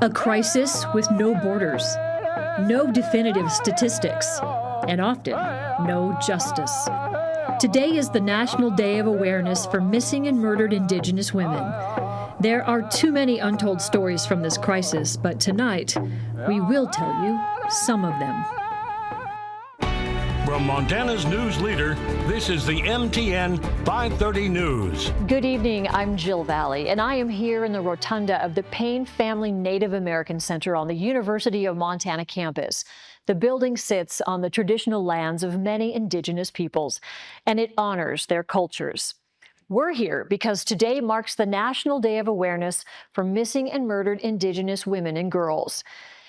A crisis with no borders, no definitive statistics, and often no justice. Today is the National Day of Awareness for Missing and Murdered Indigenous Women. There are too many untold stories from this crisis, but tonight we will tell you some of them. From Montana's news leader, this is the MTN 530 News. Good evening, I'm Jill Valley, and I am here in the rotunda of the Payne Family Native American Center on the University of Montana campus. The building sits on the traditional lands of many Indigenous peoples, and it honors their cultures. We're here because today marks the National Day of Awareness for Missing and Murdered Indigenous Women and Girls.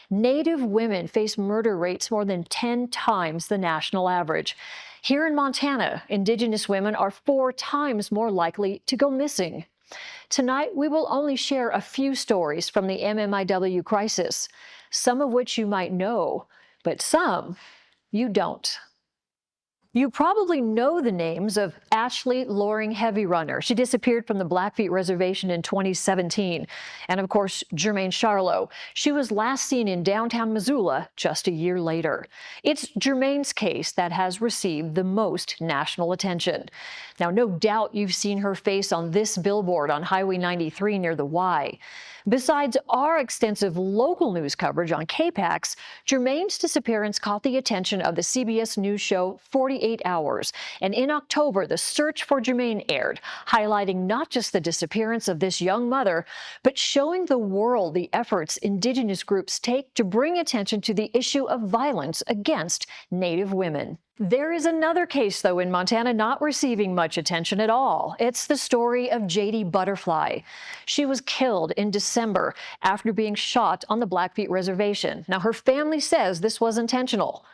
Native women face murder rates more than 10 times the national average. Here in Montana, Indigenous women are 4 times more likely to go missing. Tonight, we will only share a few stories from the MMIW crisis, some of which you might know, but some you don't. You probably know the names of Ashley Loring Heavy Runner. She disappeared from the Blackfeet Reservation in 2017. And of course, Germaine Charlo. She was last seen in downtown Missoula just a year later. It's Germaine's case that has received the most national attention. Now, no doubt you've seen her face on this billboard on Highway 93 near the Y. Besides our extensive local news coverage on KPAX, Germaine's disappearance caught the attention of the CBS News show 48 Hours. And in October, the search for Germaine aired, highlighting not just the disappearance of this young mother, but showing the world the efforts Indigenous groups take to bring attention to the issue of violence against Native women. There is another case, though, in Montana not receiving much attention at all. It's the story of J.D. Butterfly. She was killed in December after being shot on the Blackfeet Reservation. Now, her family says this was intentional.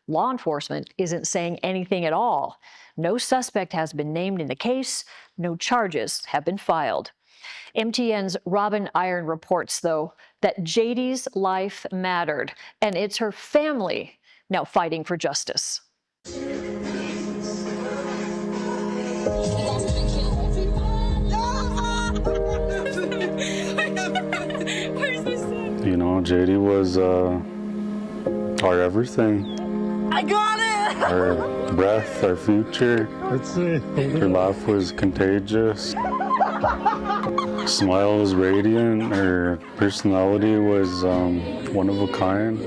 Law enforcement isn't saying anything at all. No suspect has been named in the case. No charges have been filed. MTN's Robin Iron reports, though, that J.D.'s life mattered, and it's her family now fighting for justice. You know, JD was our everything. I got it! Our breath, our future. Let's see. Her laugh was contagious. Smile was radiant. Her personality was one of a kind.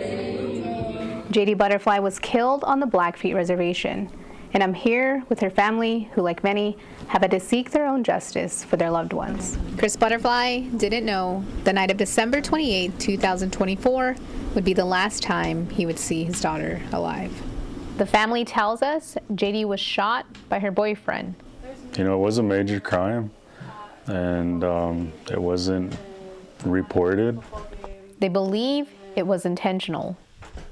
J.D. Butterfly was killed on the Blackfeet Reservation, and I'm here with her family, who, like many, have had to seek their own justice for their loved ones. Chris Butterfly didn't know the night of December 28, 2024 would be the last time he would see his daughter alive. The family tells us J.D. was shot by her boyfriend. You know, it was a major crime, and it wasn't reported. They believe it was intentional.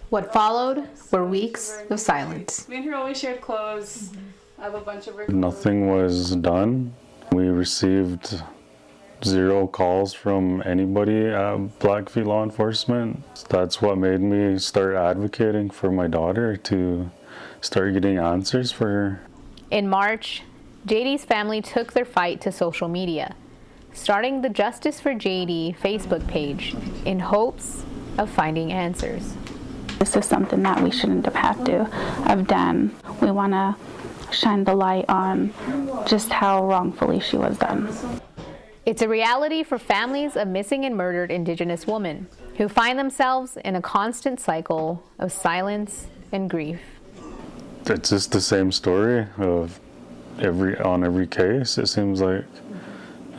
What followed were weeks of silence. Me and her always shared clothes. I have a bunch of her. Nothing was done. We received 0 calls from anybody at Blackfeet law enforcement. That's what made me start advocating for my daughter, to start getting answers for her. In March, JD's family took their fight to social media, starting the Justice for JD Facebook page in hopes of finding answers. This is something that we shouldn't have had to have done. We want to shine the light on just how wrongfully she was done. It's a reality for families of missing and murdered Indigenous women who find themselves in a constant cycle of silence and grief. It's just the same story of on every case, it seems like.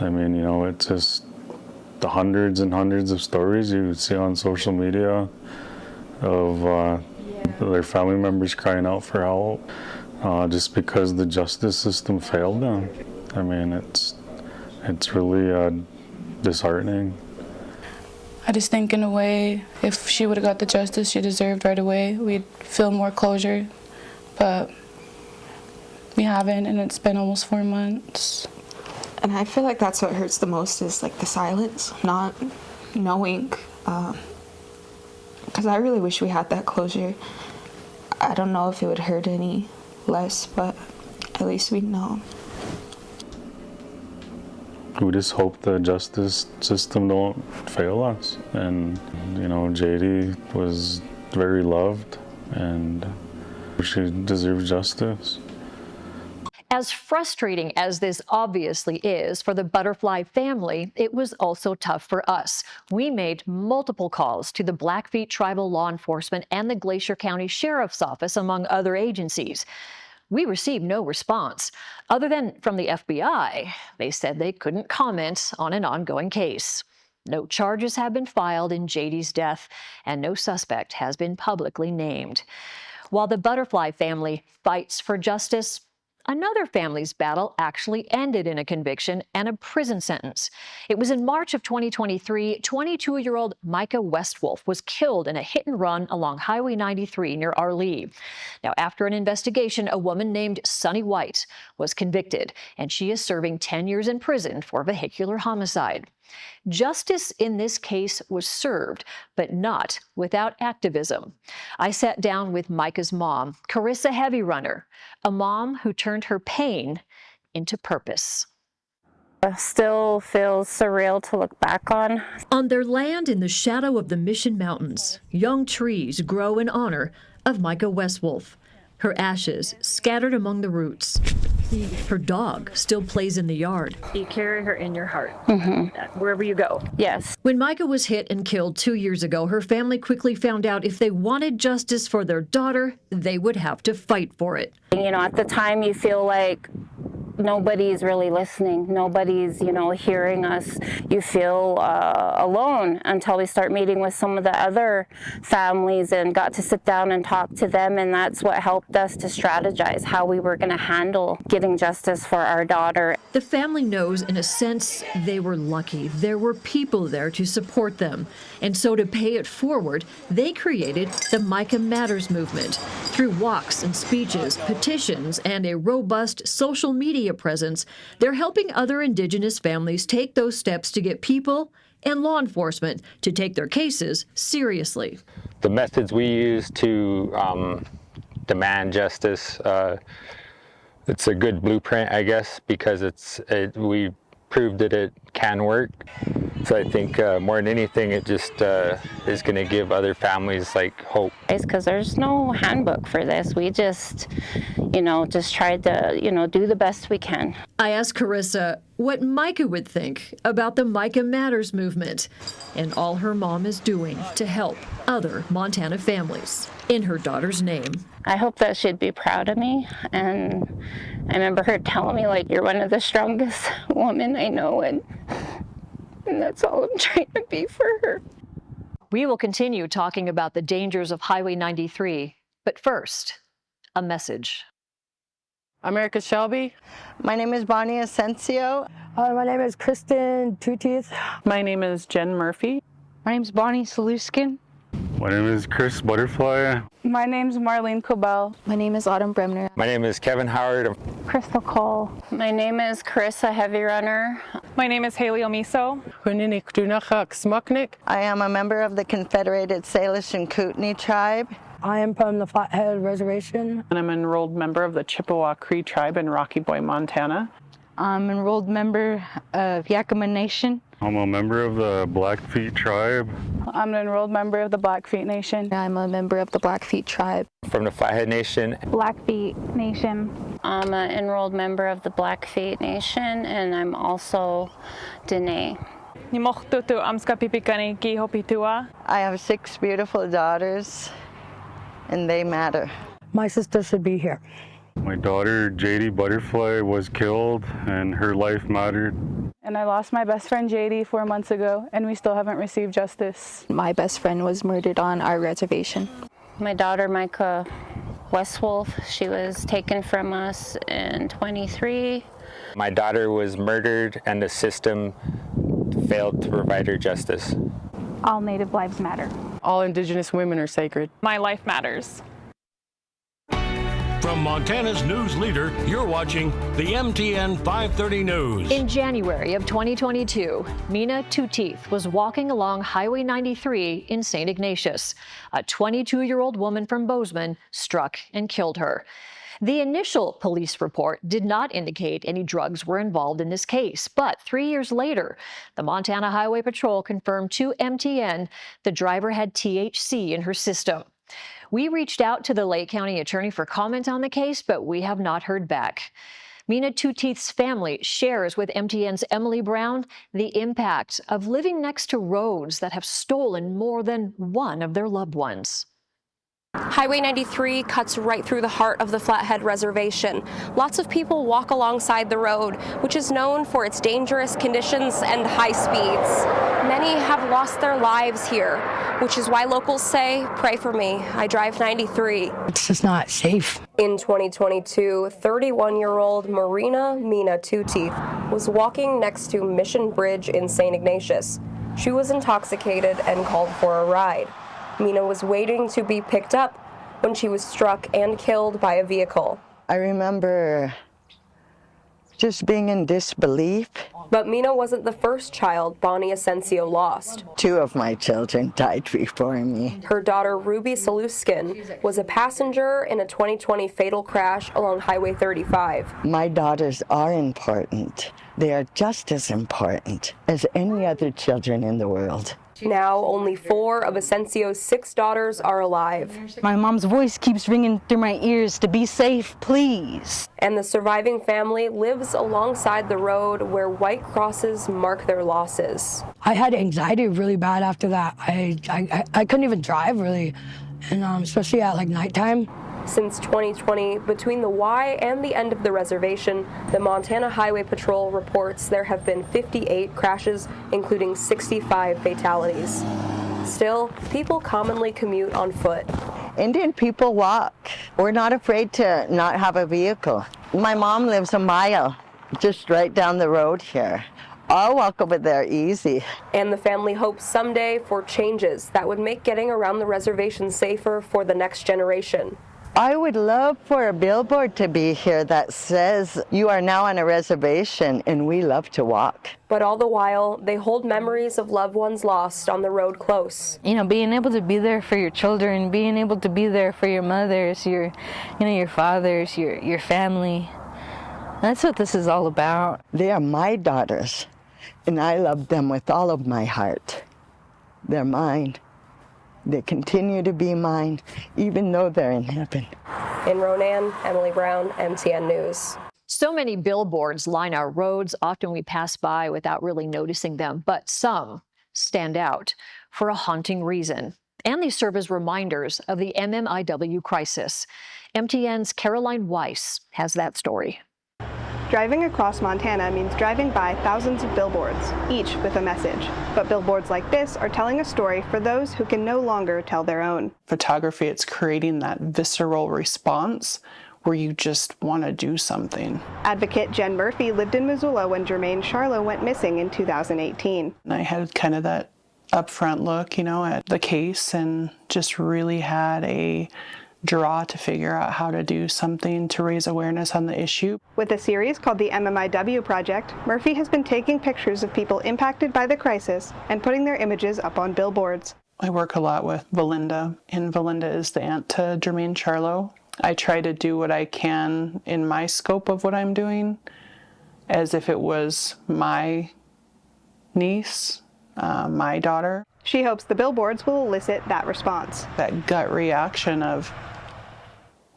I mean, you know, it's just the hundreds and hundreds of stories you see on social media of their family members crying out for help just because the justice system failed them. I mean, it's really disheartening. I just think in a way, if she would have got the justice she deserved right away, we'd feel more closure. But we haven't, and it's been almost 4 months. And I feel like that's what hurts the most, is like the silence, not knowing. Because I really wish we had that closure. I don't know if it would hurt any less, but at least we know. we just hope the justice system don't fail us. And, you know, JD was very loved and she deserves justice. As frustrating as this obviously is for the Butterfly family, it was also tough for us. We made multiple calls to the Blackfeet Tribal Law Enforcement and the Glacier County Sheriff's Office, among other agencies. We received no response, other than from the FBI. They said they couldn't comment on an ongoing case. No charges have been filed in JD's death, and no suspect has been publicly named. While the Butterfly family fights for justice, another family's battle actually ended in a conviction and a prison sentence. It was in March of 2023, 22-year-old Micah Westwolf was killed in a hit and run along Highway 93 near Arlee. Now, after an investigation, a woman named Sunny White was convicted, and she is serving 10 years in prison for vehicular homicide. Justice in this case was served, but not without activism. I sat down with Micah's mom, Carissa Heavy Runner, a mom who turned her pain into purpose. Still feels surreal to look back on. On their land in the shadow of the Mission Mountains, young trees grow in honor of Micah Westwolf. Her ashes scattered among the roots. Her dog still plays in the yard. You carry her in your heart, wherever you go. Yes. When Micah was hit and killed 2 years ago, her family quickly found out if they wanted justice for their daughter, they would have to fight for it. You know, at the time you feel like nobody's really listening. Nobody's, you know, hearing us. You feel alone until we start meeting with some of the other families and got to sit down and talk to them. And that's what helped us to strategize how we were going to handle getting justice for our daughter. The family knows, in a sense, they were lucky. There were people there to support them. And so to pay it forward, they created the Micah Matters movement. Through walks and speeches, petitions, and a robust social media presence, they're helping other Indigenous families take those steps to get people and law enforcement to take their cases seriously. The methods we use to demand justice, it's a good blueprint, I guess, because we proved that it can work. So I think more than anything, it just is going to give other families like hope. It's because there's no handbook for this. We just, you know, just tried to, you know, do the best we can. I asked Carissa what Micah would think about the Micah Matters movement and all her mom is doing to help other Montana families in her daughter's name. I hope that she'd be proud of me. And I remember her telling me, like, you're one of the strongest women I know, and that's all I'm trying to be for her. We will continue talking about the dangers of Highway 93, but first, a message. America Shelby. My name is Bonnie Asensio. My name is Kristen Two-Teeth. My name is Jen Murphy. My name is Bonnie Saluskin. My name is Chris Butterfly. My name's Marlene Cobell. My name is Autumn Bremner. My name is Kevin Howard. Crystal Cole. My name is Carissa Heavy Runner. My name is Haley Omiso. I am a member of the Confederated Salish and Kootenai tribe. I am from the Flathead Reservation. And I'm an enrolled member of the Chippewa Cree tribe in Rocky Boy, Montana. I'm an enrolled member of Yakima Nation. I'm a member of the Blackfeet tribe. I'm an enrolled member of the Blackfeet Nation. I'm a member of the Blackfeet tribe. From the Flathead Nation. Blackfeet Nation. I'm an enrolled member of the Blackfeet Nation, and I'm also Dene. I have 6 beautiful daughters, and they matter. My sister should be here. My daughter, JD Butterfly, was killed, and her life mattered. And I lost my best friend JD 4 months ago, and we still haven't received justice. My best friend was murdered on our reservation. My daughter, Micah Westwolf, she was taken from us in 23. My daughter was murdered, and the system failed to provide her justice. All Native lives matter. All Indigenous women are sacred. My life matters. From Montana's news leader, you're watching the MTN 530 News. In January of 2022, Mina Tut was walking along Highway 93 in St. Ignatius. A 22-year-old woman from Bozeman struck and killed her. The initial police report did not indicate any drugs were involved in this case, but 3 years later, the Montana Highway Patrol confirmed to MTN the driver had THC in her system. We reached out to the Lake County attorney for comment on the case, but we have not heard back. Mina Tut's family shares with MTN's Emily Brown the impact of living next to roads that have stolen more than one of their loved ones. Highway 93 cuts right through the heart of the Flathead Reservation. Lots of people walk alongside the road, which is known for its dangerous conditions and high speeds. Many have lost their lives here, which is why locals say, pray for me, I drive 93. It's just not safe. In 2022, 31-year-old Mina Tut was walking next to Mission Bridge in St. Ignatius. She was intoxicated and called for a ride. Mina was waiting to be picked up when she was struck and killed by a vehicle. I remember just being in disbelief. But Mina wasn't the first child Bonnie Asensio lost. 2 of my children died before me. Her daughter, Ruby Saluskin, was a passenger in a 2020 fatal crash along Highway 35. My daughters are important. They are just as important as any other children in the world. Now, only 4 of Asensio's 6 daughters are alive. My mom's voice keeps ringing through my ears to be safe, please. And the surviving family lives alongside the road where white crosses mark their losses. I had anxiety really bad after that. I couldn't even drive really, and especially at like nighttime. Since 2020, between the Y and the end of the reservation, the Montana Highway Patrol reports there have been 58 crashes, including 65 fatalities. Still, people commonly commute on foot. Indian people walk. We're not afraid to not have a vehicle. My mom lives a mile, just right down the road here. I'll walk over there easy. And the family hopes someday for changes that would make getting around the reservation safer for the next generation. I would love for a billboard to be here that says, you are now on a reservation and we love to walk. But all the while, they hold memories of loved ones lost on the road close. You know, being able to be there for your children, being able to be there for your mothers, your fathers, your family. That's what this is all about. They are my daughters, and I love them with all of my heart. They're mine. They continue to be mine, even though they're in heaven. In Ronan, Emily Brown, MTN News. So many billboards line our roads. Often we pass by without really noticing them, but some stand out for a haunting reason. And they serve as reminders of the MMIW crisis. MTN's Caroline Weiss has that story. Driving across Montana means driving by thousands of billboards, each with a message. But billboards like this are telling a story for those who can no longer tell their own. Photography, it's creating that visceral response where you just want to do something. Advocate Jen Murphy lived in Missoula when Germaine Charlo went missing in 2018. And I had kind of that upfront look, at the case and just really had a draw to figure out how to do something to raise awareness on the issue. With a series called the MMIW Project, Murphy has been taking pictures of people impacted by the crisis and putting their images up on billboards. I work a lot with Belinda, and Belinda is the aunt to Germaine Charlo. I try to do what I can in my scope of what I'm doing as if it was my niece, my daughter. She hopes the billboards will elicit that response. That gut reaction of,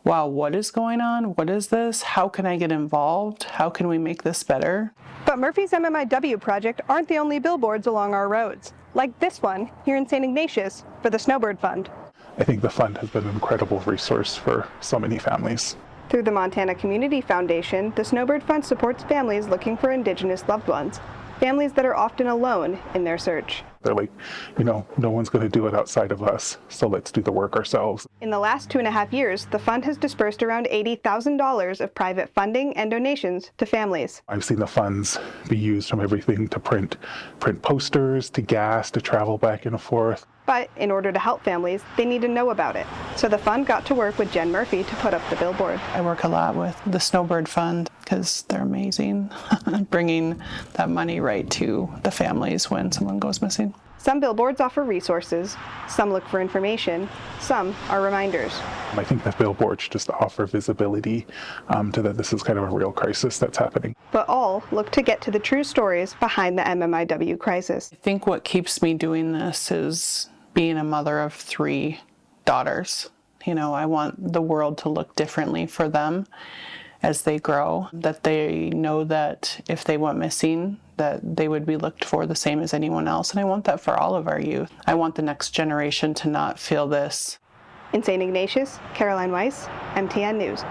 wow, what is going on? What is this? How can I get involved? How can we make this better? But Murphy's MMIW project aren't the only billboards along our roads. Like this one here in St. Ignatius for the Snowbird Fund. I think the fund has been an incredible resource for so many families. Through the Montana Community Foundation, the Snowbird Fund supports families looking for Indigenous loved ones. Families that are often alone in their search. They're like, no one's going to do it outside of us, so let's do the work ourselves. In the last 2.5 years, the fund has dispersed around $80,000 of private funding and donations to families. I've seen the funds be used from everything to print posters, to gas, to travel back and forth. But in order to help families, they need to know about it. So the fund got to work with Jen Murphy to put up the billboard. I work a lot with the Snowbird Fund because they're amazing, bringing that money right to the families when someone goes missing. Some billboards offer resources, some look for information, some are reminders. I think that billboards just offer visibility to that this is kind of a real crisis that's happening. But all look to get to the true stories behind the MMIW crisis. I think what keeps me doing this is being a mother of 3 daughters. You know, I want the world to look differently for them as they grow, that they know that if they went missing, that they would be looked for the same as anyone else. And I want that for all of our youth. I want the next generation to not feel this. In St. Ignatius, Caroline Weiss, MTN News.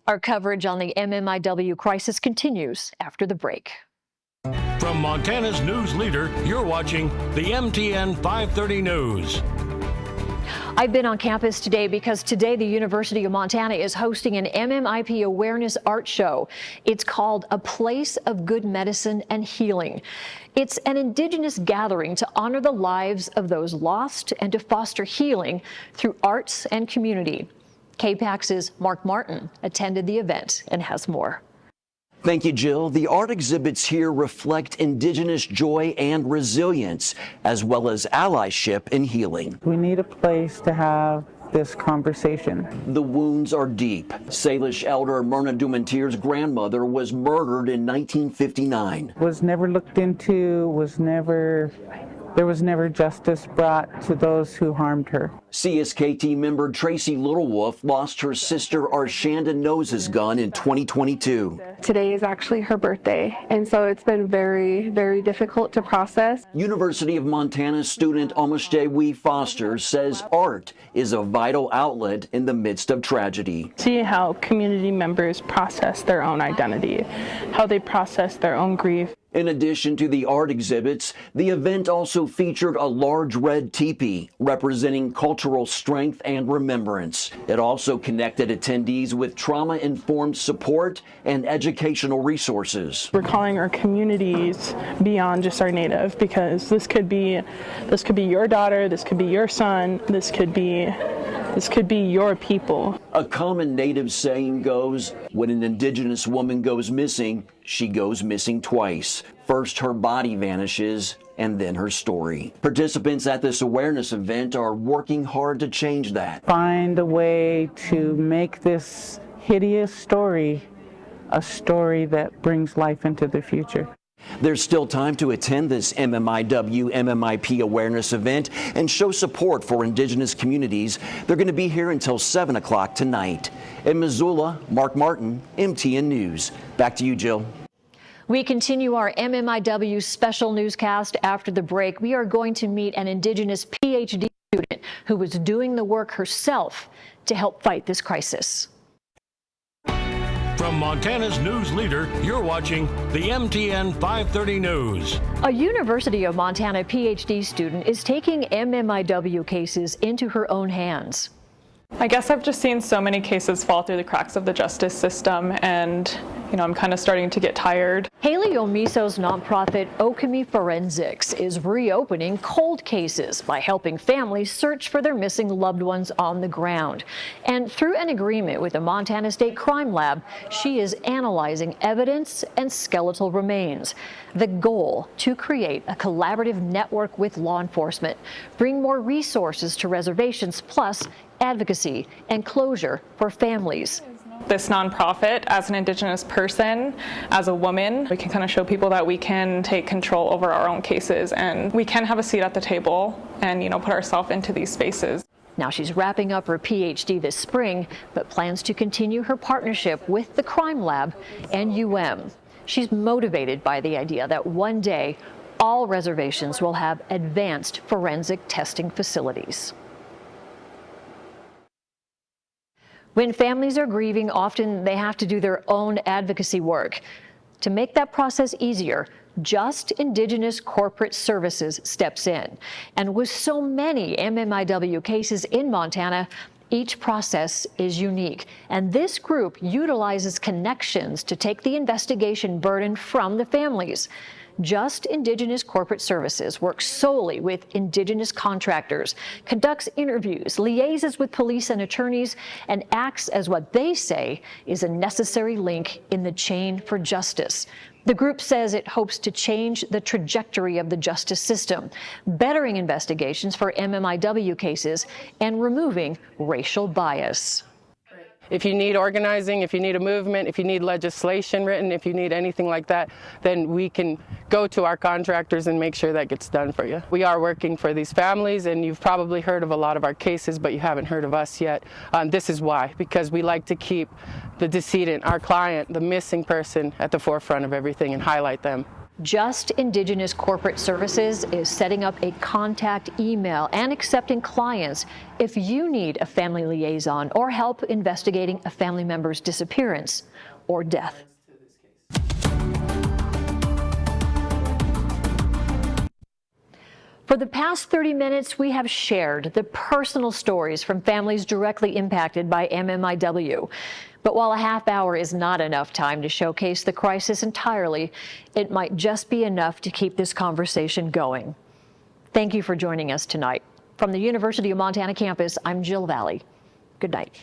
Our coverage on the MMIW crisis continues after the break. From Montana's news leader, you're watching the MTN 530 News. I've been on campus today because today the University of Montana is hosting an MMIP awareness art show. It's called A Place of Good Medicine and Healing. It's an Indigenous gathering to honor the lives of those lost and to foster healing through arts and community. KPAX's Mark Martin attended the event and has more. Thank you, Jill. The art exhibits here reflect Indigenous joy and resilience, as well as allyship and healing. We need a place to have this conversation. The wounds are deep. Salish elder Myrna Dumentir's grandmother was murdered in 1959. Was never looked into, there was never justice brought to those who harmed her. CSKT member Tracy Littlewolf lost her sister Arshanda Nose's gun in 2022. Today is actually her birthday, and so it's been very, very difficult to process. University of Montana student Almashte Wee Foster says art is a vital outlet in the midst of tragedy. See how community members process their own identity, how they process their own grief. In addition to the art exhibits, the event also featured a large red teepee representing cultural strength and remembrance. It also connected attendees with trauma-informed support and educational resources. We're calling our communities beyond just our native, because this could be your daughter, this could be your son, this could be your people. A common Native saying goes, when an Indigenous woman goes missing, she goes missing twice. First, her body vanishes, and then her story. Participants at this awareness event are working hard to change that. Find a way to make this hideous story a story that brings life into the future. There's still time to attend this MMIW MMIP awareness event and show support for Indigenous communities. They're going to be here until 7 o'clock tonight. In Missoula, Mark Martin, MTN News. Back to you, Jill. We continue our MMIW special newscast after the break. We are going to meet an Indigenous PhD student who was doing the work herself to help fight this crisis. From Montana's news leader, you're watching the MTN 530 News. A University of Montana PhD student is taking MMIW cases into her own hands. I guess I've just seen so many cases fall through the cracks of the justice system, and I'm kind of starting to get tired. Haley Omiso's nonprofit Okemi Forensics is reopening cold cases by helping families search for their missing loved ones on the ground. And through an agreement with the Montana State Crime Lab, she is analyzing evidence and skeletal remains. The goal, to create a collaborative network with law enforcement, bring more resources to reservations, plus advocacy and closure for families. This nonprofit, as an Indigenous person, as a woman, we can kind of show people that we can take control over our own cases and we can have a seat at the table and, put ourselves into these spaces. Now she's wrapping up her PhD this spring, but plans to continue her partnership with the Crime Lab and She's motivated by the idea that one day all reservations will have advanced forensic testing facilities. When families are grieving, often they have to do their own advocacy work. To make that process easier, Just Indigenous Corporate Services steps in. And with so many MMIW cases in Montana, each process is unique. And this group utilizes connections to take the investigation burden from the families. Just Indigenous Corporate Services works solely with Indigenous contractors, conducts interviews, liaises with police and attorneys, and acts as what they say is a necessary link in the chain for justice. The group says it hopes to change the trajectory of the justice system, bettering investigations for MMIW cases and removing racial bias. If you need organizing, if you need a movement, if you need legislation written, if you need anything like that, then we can go to our contractors and make sure that gets done for you. We are working for these families, and you've probably heard of a lot of our cases, but you haven't heard of us yet. This is why, because we like to keep the decedent, our client, the missing person, at the forefront of everything and highlight them. Just Indigenous Corporate Services is setting up a contact email and accepting clients if you need a family liaison or help investigating a family member's disappearance or death. For the past 30 minutes, we have shared the personal stories from families directly impacted by MMIW. But while a half hour is not enough time to showcase the crisis entirely, it might just be enough to keep this conversation going. Thank you for joining us tonight. From the University of Montana campus, I'm Jill Valley. Good night.